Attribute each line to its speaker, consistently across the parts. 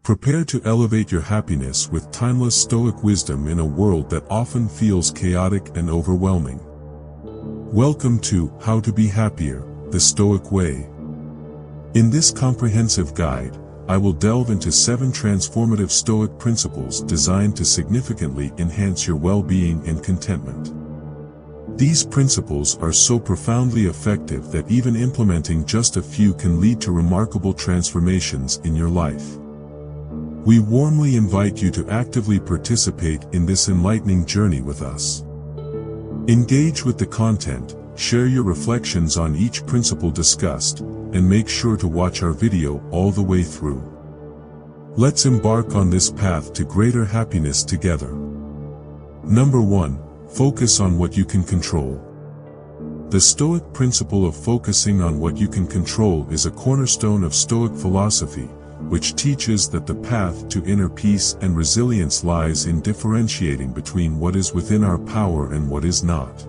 Speaker 1: Prepare to elevate your happiness with timeless Stoic wisdom in a world that often feels chaotic and overwhelming. Welcome to How to Be Happier, the Stoic Way. In this comprehensive guide, I will delve into 7 transformative Stoic principles designed to significantly enhance your well-being and contentment. These principles are so profoundly effective that even implementing just a few can lead to remarkable transformations in your life. We warmly invite you to actively participate in this enlightening journey with us. Engage with the content, share your reflections on each principle discussed, and make sure to watch our video all the way through. Let's embark on this path to greater happiness together. Number 1. Focus on what you can control. The Stoic principle of focusing on what you can control is a cornerstone of Stoic philosophy, which teaches that the path to inner peace and resilience lies in differentiating between what is within our power and what is not.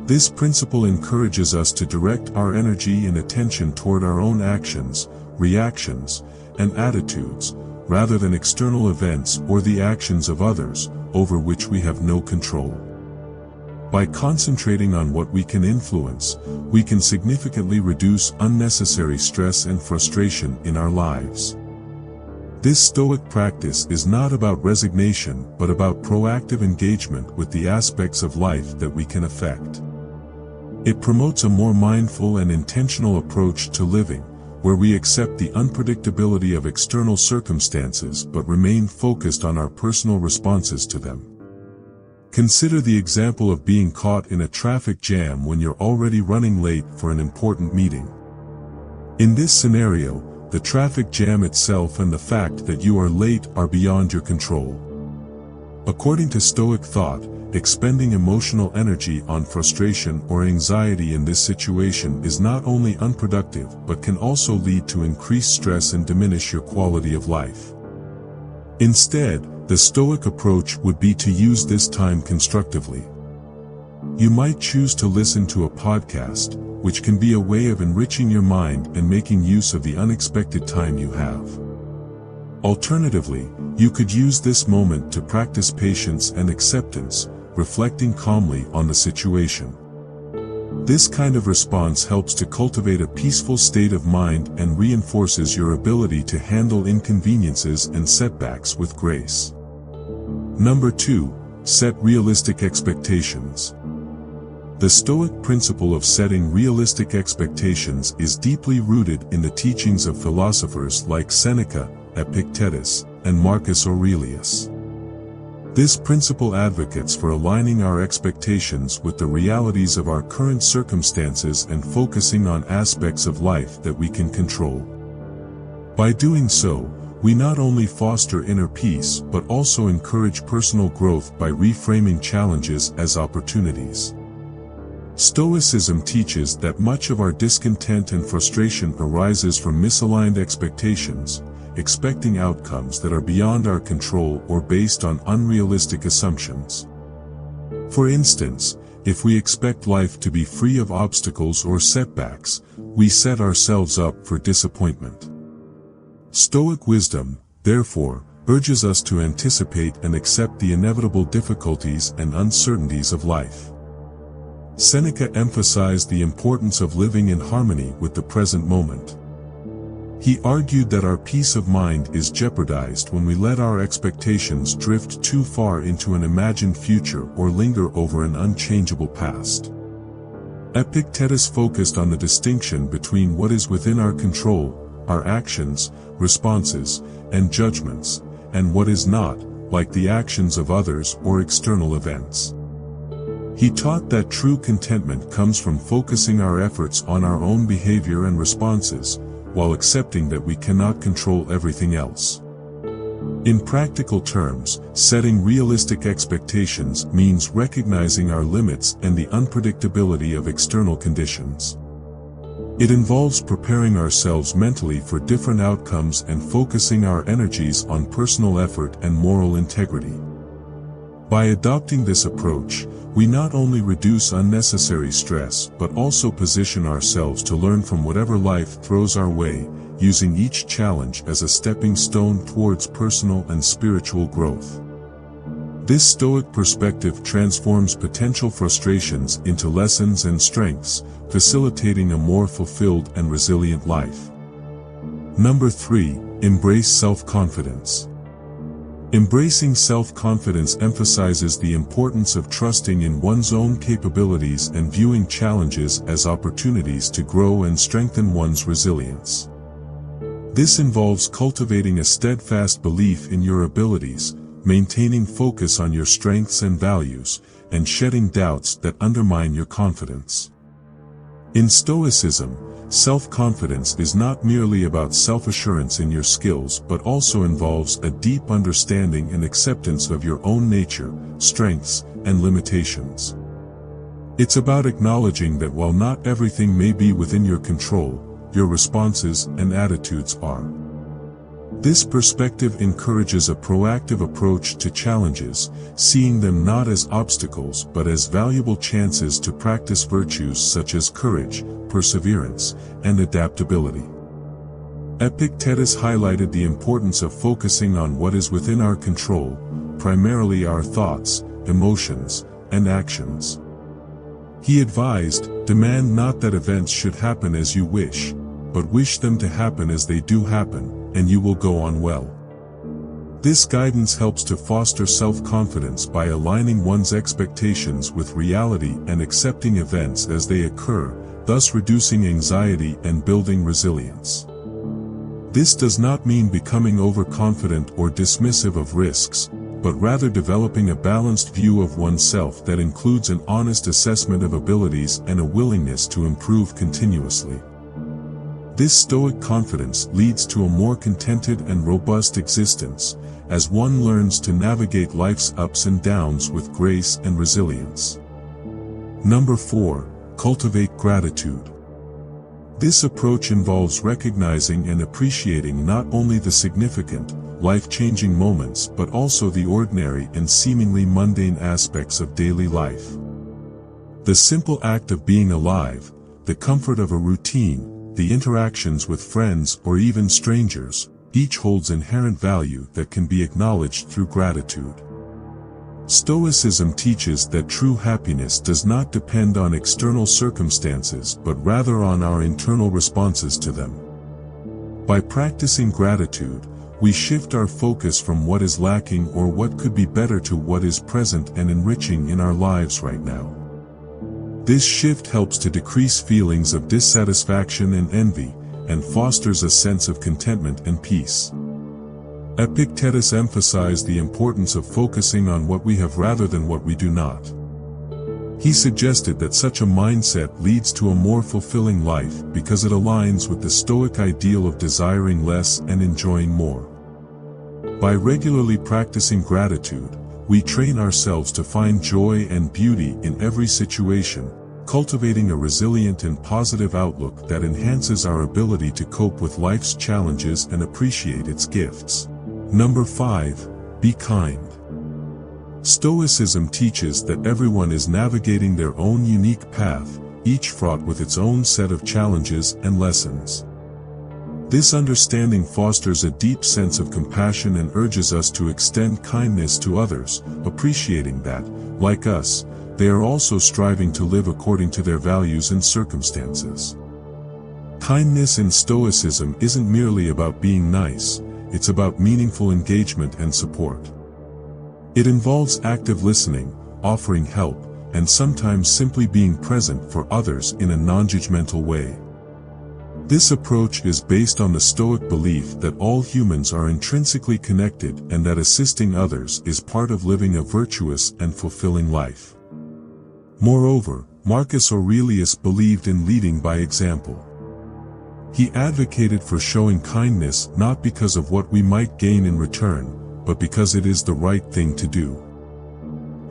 Speaker 1: This principle encourages us to direct our energy and attention toward our own actions, reactions, and attitudes, rather than external events or the actions of others, over which we have no control. By concentrating on what we can influence, we can significantly reduce unnecessary stress and frustration in our lives. This Stoic practice is not about resignation but about proactive engagement with the aspects of life that we can affect. It promotes a more mindful and intentional approach to living, where we accept the unpredictability of external circumstances but remain focused on our personal responses to them. Consider the example of being caught in a traffic jam when you're already running late for an important meeting. In this scenario, the traffic jam itself and the fact that you are late are beyond your control. According to Stoic thought, expending emotional energy on frustration or anxiety in this situation is not only unproductive but can also lead to increased stress and diminish your quality of life. Instead, the Stoic approach would be to use this time constructively. You might choose to listen to a podcast, which can be a way of enriching your mind and making use of the unexpected time you have. Alternatively, you could use this moment to practice patience and acceptance, reflecting calmly on the situation. This kind of response helps to cultivate a peaceful state of mind and reinforces your ability to handle inconveniences and setbacks with grace. Number 2. Set realistic expectations. The Stoic principle of setting realistic expectations is deeply rooted in the teachings of philosophers like Seneca, Epictetus, and Marcus Aurelius. This principle advocates for aligning our expectations with the realities of our current circumstances and focusing on aspects of life that we can control. By doing so, we not only foster inner peace but also encourage personal growth by reframing challenges as opportunities. Stoicism teaches that much of our discontent and frustration arises from misaligned expectations, expecting outcomes that are beyond our control or based on unrealistic assumptions. For instance, if we expect life to be free of obstacles or setbacks, we set ourselves up for disappointment. Stoic wisdom, therefore, urges us to anticipate and accept the inevitable difficulties and uncertainties of life. Seneca emphasized the importance of living in harmony with the present moment. He argued that our peace of mind is jeopardized when we let our expectations drift too far into an imagined future or linger over an unchangeable past. Epictetus focused on the distinction between what is within our control, our actions, responses, and judgments, and what is not, like the actions of others or external events. He taught that true contentment comes from focusing our efforts on our own behavior and responses, while accepting that we cannot control everything else. In practical terms, setting realistic expectations means recognizing our limits and the unpredictability of external conditions. It involves preparing ourselves mentally for different outcomes and focusing our energies on personal effort and moral integrity. By adopting this approach, we not only reduce unnecessary stress but also position ourselves to learn from whatever life throws our way, using each challenge as a stepping stone towards personal and spiritual growth. This Stoic perspective transforms potential frustrations into lessons and strengths, facilitating a more fulfilled and resilient life. Number 3. Embrace self-confidence. Embracing self-confidence emphasizes the importance of trusting in one's own capabilities and viewing challenges as opportunities to grow and strengthen one's resilience. This involves cultivating a steadfast belief in your abilities, maintaining focus on your strengths and values, and shedding doubts that undermine your confidence. In Stoicism, self-confidence is not merely about self-assurance in your skills but also involves a deep understanding and acceptance of your own nature, strengths, and limitations. It's about acknowledging that while not everything may be within your control, your responses and attitudes are. This perspective encourages a proactive approach to challenges, seeing them not as obstacles but as valuable chances to practice virtues such as courage, perseverance, and adaptability. Epictetus highlighted the importance of focusing on what is within our control, primarily our thoughts, emotions, and actions. He advised, "Demand not that events should happen as you wish, but wish them to happen as they do happen, and you will go on well." This guidance helps to foster self-confidence by aligning one's expectations with reality and accepting events as they occur, thus reducing anxiety and building resilience. This does not mean becoming overconfident or dismissive of risks, but rather developing a balanced view of oneself that includes an honest assessment of abilities and a willingness to improve continuously. This Stoic confidence leads to a more contented and robust existence, as one learns to navigate life's ups and downs with grace and resilience. Number 4. Cultivate gratitude. This approach involves recognizing and appreciating not only the significant, life-changing moments but also the ordinary and seemingly mundane aspects of daily life. The simple act of being alive, the comfort of a routine, the interactions with friends or even strangers, each holds inherent value that can be acknowledged through gratitude. Stoicism teaches that true happiness does not depend on external circumstances but rather on our internal responses to them. By practicing gratitude, we shift our focus from what is lacking or what could be better to what is present and enriching in our lives right now. This shift helps to decrease feelings of dissatisfaction and envy, and fosters a sense of contentment and peace. Epictetus emphasized the importance of focusing on what we have rather than what we do not. He suggested that such a mindset leads to a more fulfilling life because it aligns with the Stoic ideal of desiring less and enjoying more. By regularly practicing gratitude, we train ourselves to find joy and beauty in every situation, cultivating a resilient and positive outlook that enhances our ability to cope with life's challenges and appreciate its gifts. Number 5. Be kind. Stoicism teaches that everyone is navigating their own unique path, each fraught with its own set of challenges and lessons. This understanding fosters a deep sense of compassion and urges us to extend kindness to others, appreciating that, like us, they are also striving to live according to their values and circumstances. Kindness in Stoicism isn't merely about being nice, it's about meaningful engagement and support. It involves active listening, offering help, and sometimes simply being present for others in a non-judgmental way. This approach is based on the Stoic belief that all humans are intrinsically connected and that assisting others is part of living a virtuous and fulfilling life. Moreover, Marcus Aurelius believed in leading by example. He advocated for showing kindness not because of what we might gain in return, but because it is the right thing to do.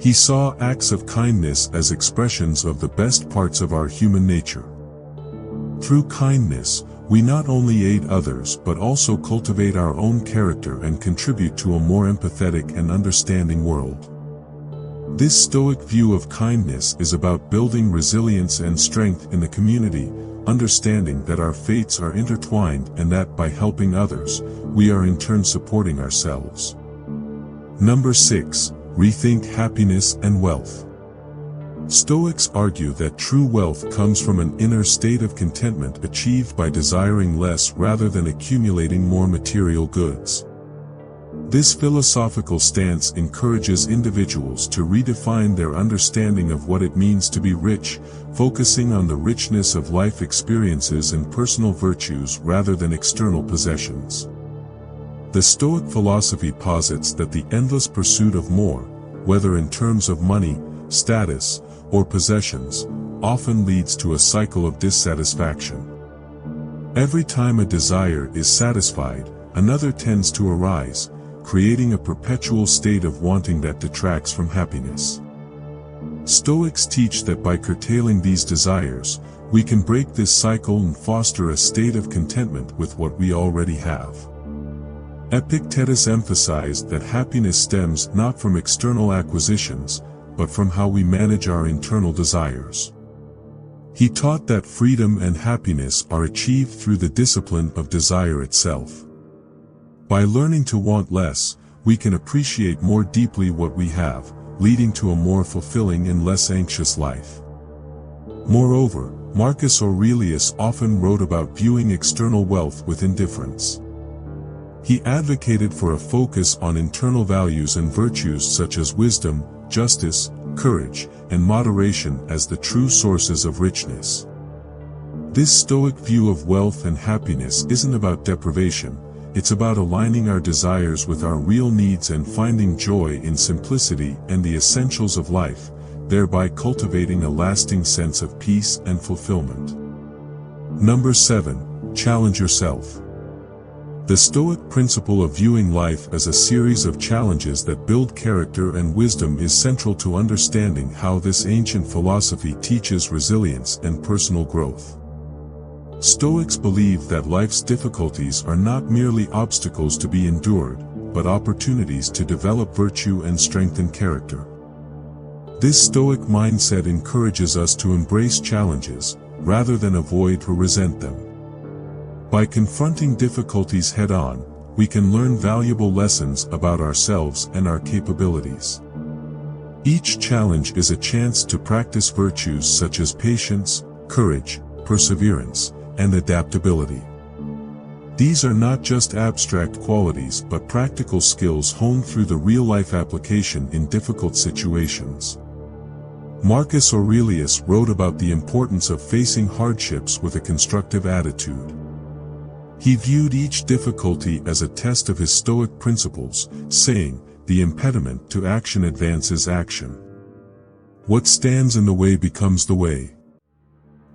Speaker 1: He saw acts of kindness as expressions of the best parts of our human nature. Through kindness, we not only aid others but also cultivate our own character and contribute to a more empathetic and understanding world. This Stoic view of kindness is about building resilience and strength in the community, understanding that our fates are intertwined and that by helping others, we are in turn supporting ourselves. Number 6. Rethink happiness and wealth. Stoics argue that true wealth comes from an inner state of contentment achieved by desiring less rather than accumulating more material goods. This philosophical stance encourages individuals to redefine their understanding of what it means to be rich, focusing on the richness of life experiences and personal virtues rather than external possessions. The Stoic philosophy posits that the endless pursuit of more, whether in terms of money, status, or possessions, often leads to a cycle of dissatisfaction. Every time a desire is satisfied, another tends to arise, creating a perpetual state of wanting that detracts from happiness. Stoics teach that by curtailing these desires, we can break this cycle and foster a state of contentment with what we already have. Epictetus emphasized that happiness stems not from external acquisitions, but from how we manage our internal desires. He taught that freedom and happiness are achieved through the discipline of desire itself. By learning to want less, we can appreciate more deeply what we have, leading to a more fulfilling and less anxious life. Moreover, Marcus Aurelius often wrote about viewing external wealth with indifference. He advocated for a focus on internal values and virtues such as wisdom, justice, courage, and moderation as the true sources of richness. This Stoic view of wealth and happiness isn't about deprivation, it's about aligning our desires with our real needs and finding joy in simplicity and the essentials of life, thereby cultivating a lasting sense of peace and fulfillment. Number 7. Challenge yourself. The Stoic principle of viewing life as a series of challenges that build character and wisdom is central to understanding how this ancient philosophy teaches resilience and personal growth. Stoics believe that life's difficulties are not merely obstacles to be endured, but opportunities to develop virtue and strengthen character. This Stoic mindset encourages us to embrace challenges, rather than avoid or resent them. By confronting difficulties head-on, we can learn valuable lessons about ourselves and our capabilities. Each challenge is a chance to practice virtues such as patience, courage, perseverance, and adaptability. These are not just abstract qualities but practical skills honed through the real-life application in difficult situations. Marcus Aurelius wrote about the importance of facing hardships with a constructive attitude. He viewed each difficulty as a test of his Stoic principles, saying, "The impediment to action advances action. What stands in the way becomes the way."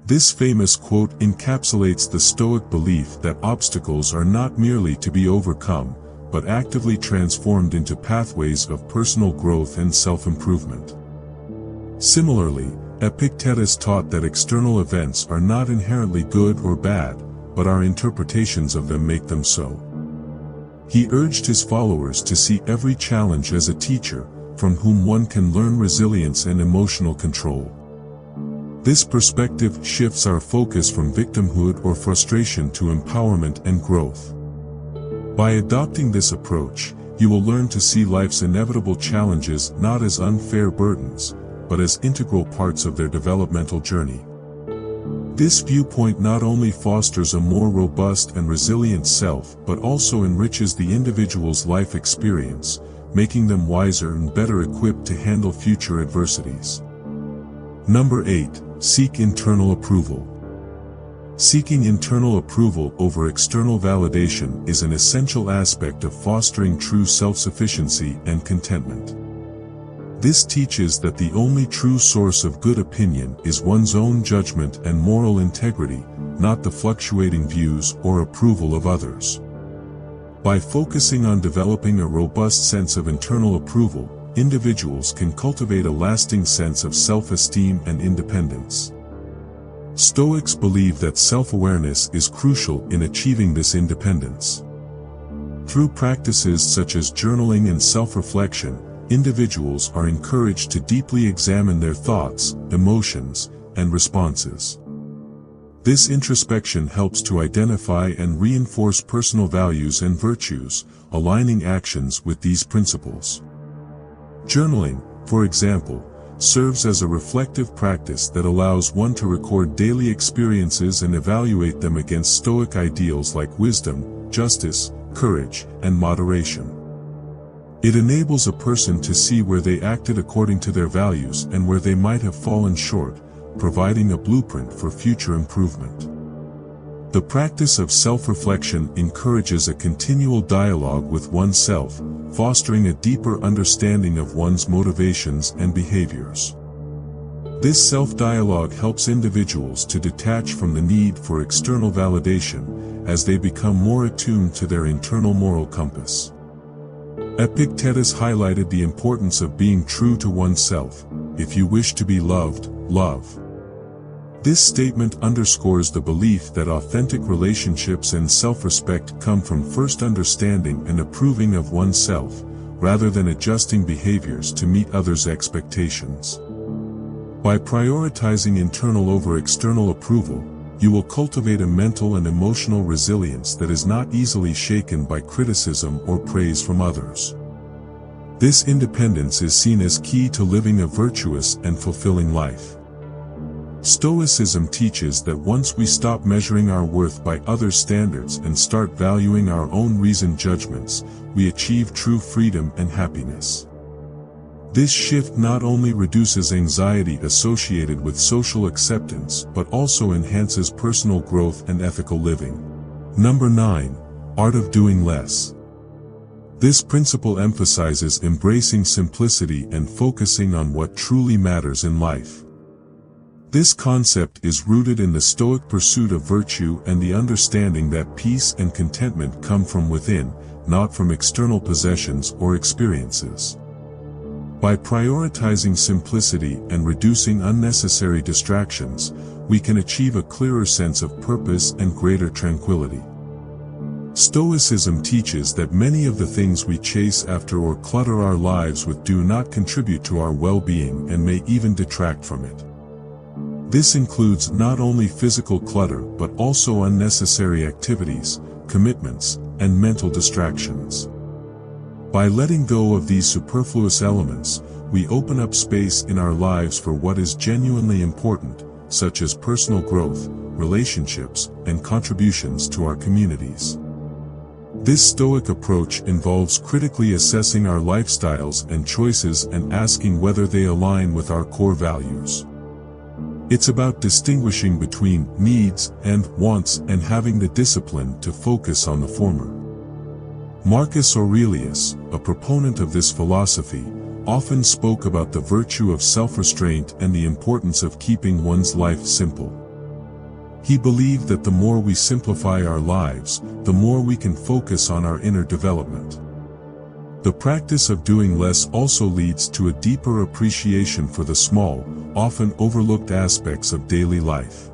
Speaker 1: This famous quote encapsulates the Stoic belief that obstacles are not merely to be overcome, but actively transformed into pathways of personal growth and self-improvement. Similarly, Epictetus taught that external events are not inherently good or bad, but our interpretations of them make them so. He urged his followers to see every challenge as a teacher, from whom one can learn resilience and emotional control. This perspective shifts our focus from victimhood or frustration to empowerment and growth. By adopting this approach, you will learn to see life's inevitable challenges not as unfair burdens, but as integral parts of their developmental journey. This viewpoint not only fosters a more robust and resilient self but also enriches the individual's life experience, making them wiser and better equipped to handle future adversities. Number 8. Seek internal approval. Seeking internal approval over external validation is an essential aspect of fostering true self-sufficiency and contentment. This teaches that the only true source of good opinion is one's own judgment and moral integrity, not the fluctuating views or approval of others. By focusing on developing a robust sense of internal approval, individuals can cultivate a lasting sense of self-esteem and independence. Stoics believe that self-awareness is crucial in achieving this independence. Through practices such as journaling and self-reflection, individuals are encouraged to deeply examine their thoughts, emotions, and responses. This introspection helps to identify and reinforce personal values and virtues, aligning actions with these principles. Journaling, for example, serves as a reflective practice that allows one to record daily experiences and evaluate them against Stoic ideals like wisdom, justice, courage, and moderation. It enables a person to see where they acted according to their values and where they might have fallen short, providing a blueprint for future improvement. The practice of self-reflection encourages a continual dialogue with oneself, fostering a deeper understanding of one's motivations and behaviors. This self-dialogue helps individuals to detach from the need for external validation, as they become more attuned to their internal moral compass. Epictetus highlighted the importance of being true to oneself. If you wish to be loved, love. This statement underscores the belief that authentic relationships and self-respect come from first understanding and approving of oneself, rather than adjusting behaviors to meet others' expectations. By prioritizing internal over external approval, you will cultivate a mental and emotional resilience that is not easily shaken by criticism or praise from others. This independence is seen as key to living a virtuous and fulfilling life. Stoicism teaches that once we stop measuring our worth by others' standards and start valuing our own reasoned judgments, we achieve true freedom and happiness. This shift not only reduces anxiety associated with social acceptance but also enhances personal growth and ethical living. Number 9. Art of doing less. This principle emphasizes embracing simplicity and focusing on what truly matters in life. This concept is rooted in the Stoic pursuit of virtue and the understanding that peace and contentment come from within, not from external possessions or experiences. By prioritizing simplicity and reducing unnecessary distractions, we can achieve a clearer sense of purpose and greater tranquility. Stoicism teaches that many of the things we chase after or clutter our lives with do not contribute to our well-being and may even detract from it. This includes not only physical clutter but also unnecessary activities, commitments, and mental distractions. By letting go of these superfluous elements, we open up space in our lives for what is genuinely important, such as personal growth, relationships, and contributions to our communities. This Stoic approach involves critically assessing our lifestyles and choices and asking whether they align with our core values. It's about distinguishing between needs and wants and having the discipline to focus on the former. Marcus Aurelius, a proponent of this philosophy, often spoke about the virtue of self-restraint and the importance of keeping one's life simple. He believed that the more we simplify our lives, the more we can focus on our inner development. The practice of doing less also leads to a deeper appreciation for the small, often overlooked aspects of daily life.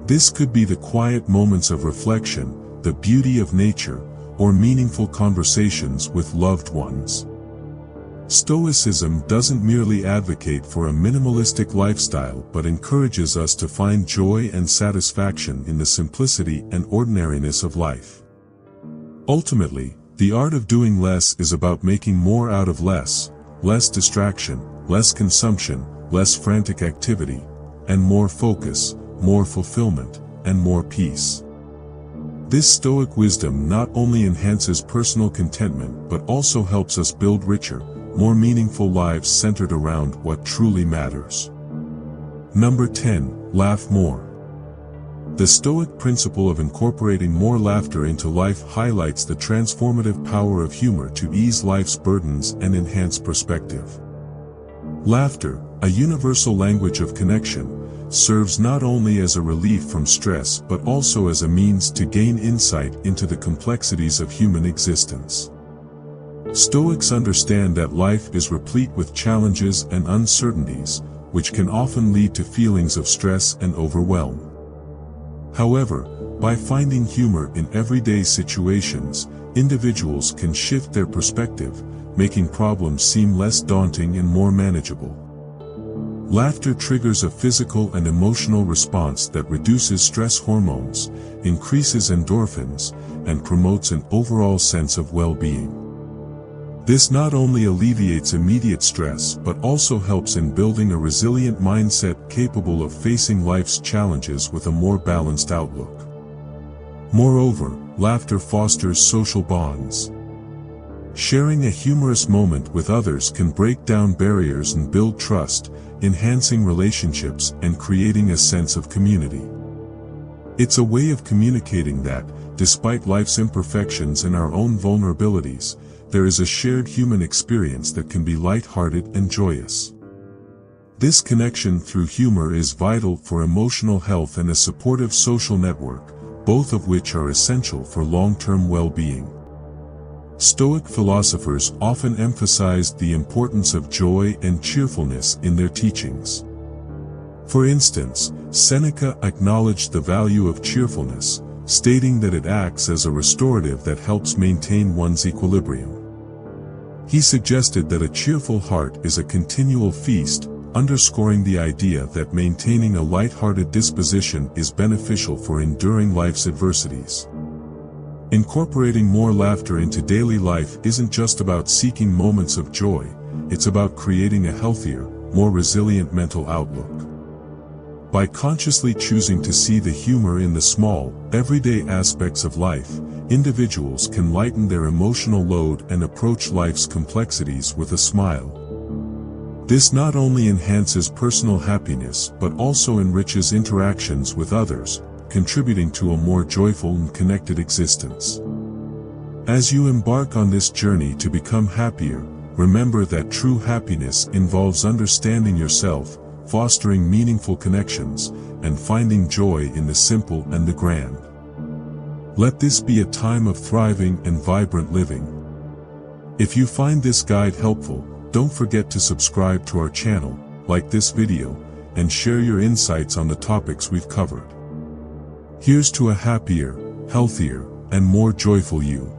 Speaker 1: This could be the quiet moments of reflection, the beauty of nature, or meaningful conversations with loved ones. Stoicism doesn't merely advocate for a minimalistic lifestyle but encourages us to find joy and satisfaction in the simplicity and ordinariness of life. Ultimately, the art of doing less is about making more out of less distraction, less consumption, less frantic activity, and more focus, more fulfillment, and more peace. This Stoic wisdom not only enhances personal contentment but also helps us build richer, more meaningful lives centered around what truly matters. Number 10. Laugh more. The Stoic principle of incorporating more laughter into life highlights the transformative power of humor to ease life's burdens and enhance perspective. Laughter, a universal language of connection, serves not only as a relief from stress but also as a means to gain insight into the complexities of human existence. Stoics understand that life is replete with challenges and uncertainties, which can often lead to feelings of stress and overwhelm. However, by finding humor in everyday situations, individuals can shift their perspective, making problems seem less daunting and more manageable. Laughter triggers a physical and emotional response that reduces stress hormones, increases endorphins, and promotes an overall sense of well-being. This not only alleviates immediate stress but also helps in building a resilient mindset capable of facing life's challenges with a more balanced outlook. Moreover, laughter fosters social bonds. Sharing a humorous moment with others can break down barriers and build trust, enhancing relationships and creating a sense of community. It's a way of communicating that, despite life's imperfections and our own vulnerabilities, there is a shared human experience that can be light-hearted and joyous. This connection through humor is vital for emotional health and a supportive social network, both of which are essential for long-term well-being. Stoic philosophers often emphasized the importance of joy and cheerfulness in their teachings. For instance, Seneca acknowledged the value of cheerfulness, stating that it acts as a restorative that helps maintain one's equilibrium. He suggested that a cheerful heart is a continual feast, underscoring the idea that maintaining a light-hearted disposition is beneficial for enduring life's adversities. Incorporating more laughter into daily life isn't just about seeking moments of joy, it's about creating a healthier, more resilient mental outlook. By consciously choosing to see the humor in the small, everyday aspects of life, individuals can lighten their emotional load and approach life's complexities with a smile. This not only enhances personal happiness but also enriches interactions with others, contributing to a more joyful and connected existence. As you embark on this journey to become happier, remember that true happiness involves understanding yourself, fostering meaningful connections, and finding joy in the simple and the grand. Let this be a time of thriving and vibrant living. If you find this guide helpful, don't forget to subscribe to our channel, like this video, and share your insights on the topics we've covered. Here's to a happier, healthier, and more joyful you.